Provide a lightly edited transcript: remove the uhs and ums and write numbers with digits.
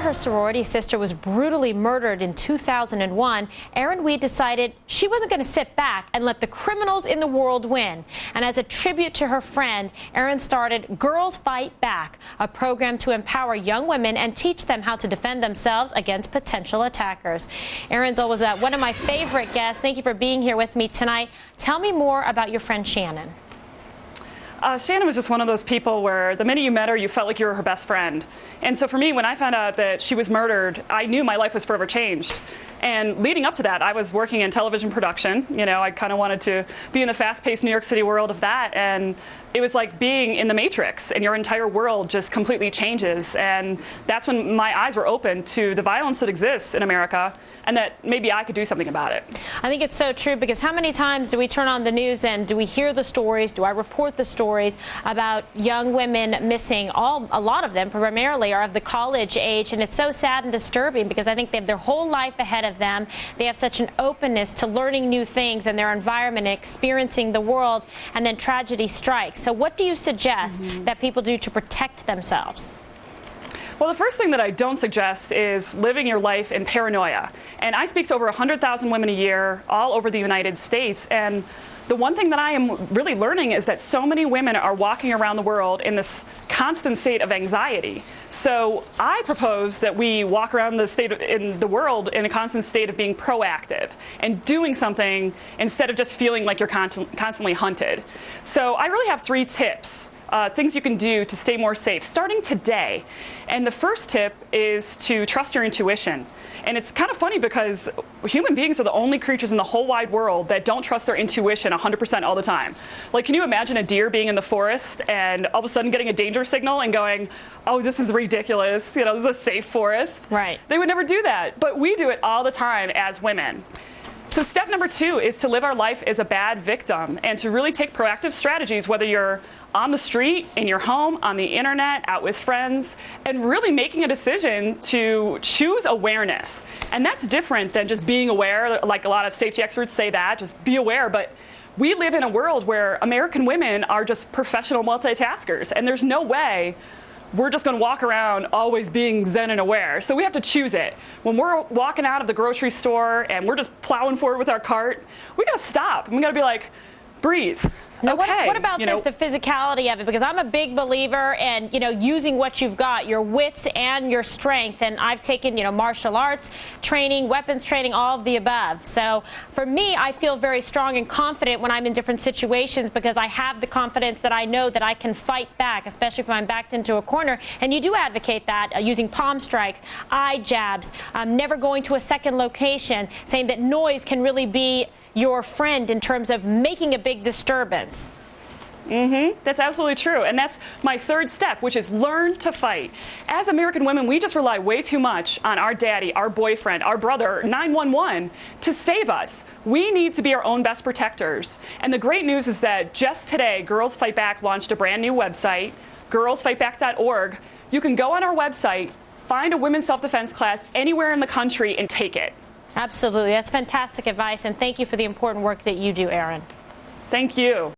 her sorority sister was brutally murdered in 2001, Erin decided she wasn't going to sit back and let the criminals in the world win. And as a tribute to her friend, Erin started Girls Fight Back, a program to empower young women and teach them how to defend themselves against potential attackers. Erin's always one of my favorite guests. Thank you for being here with me tonight. Tell me more about your friend Shannon. Shannon was just one of those people where the minute you met her, you felt like you were her best friend. And so for me, when I found out that she was murdered, I knew my life was forever changed. And leading up to that, I was working in television production. You know, I kind of wanted to be in the fast-paced New York City world of that. And it was like being in the Matrix, and your entire world just completely changes. And that's when my eyes were open to the violence that exists in America, and that maybe I could do something about it. I think it's so true, because how many times do we turn on the news and do we hear the stories, do I report the stories about young women missing? A lot of them primarily are of the college age, and it's so sad and disturbing because I think they have their whole life ahead of them. They have such an openness to learning new things in their environment and experiencing the world, and then tragedy strikes. So what do you suggest that people do to protect themselves? Well, the first thing that I don't suggest is living your life in paranoia. And I speak to over 100,000 women a year all over the United States. And the one thing that I am really learning is that so many women are walking around the world in this constant state of anxiety. So I propose that we walk around in the world in a constant state of being proactive and doing something instead of just feeling like you're constantly hunted. So I really have 3 tips. Things you can do to stay more safe, starting today. And the first tip is to trust your intuition. And it's kind of funny because human beings are the only creatures in the whole wide world that don't trust their intuition 100% all the time. Like, can you imagine a deer being in the forest and all of a sudden getting a danger signal and going, oh, this is ridiculous, you know, this is a safe forest? Right. They would never do that, but we do it all the time as women. So step number 2 is to live our life as a bad victim and to really take proactive strategies, whether you're on the street, in your home, on the internet, out with friends, and really making a decision to choose awareness. And that's different than just being aware, like a lot of safety experts say that, just be aware. But we live in a world where American women are just professional multitaskers, and there's no way we're just going to walk around always being zen and aware. So we have to choose it. When we're walking out of the grocery store and we're just plowing forward with our cart, we got to stop, and we got to be like, breathe. Now, okay, what about this, the physicality of it? Because I'm a big believer in, using what you've got, your wits and your strength. And I've taken, martial arts training, weapons training, all of the above. So for me, I feel very strong and confident when I'm in different situations because I have the confidence that I know that I can fight back, especially if I'm backed into a corner. And you do advocate that using palm strikes, eye jabs, never going to a second location, saying that noise can really be your friend in terms of making a big disturbance. That's absolutely true. And that's my 3rd step, which is learn to fight. As American women, we just rely way too much on our daddy, our boyfriend, our brother, 911 to save us. We need to be our own best protectors. And the great news is that just today, Girls Fight Back launched a brand new website, girlsfightback.org. You can go on our website, find a women's self-defense class anywhere in the country and take it. Absolutely. That's fantastic advice, and thank you for the important work that you do, Erin. Thank you.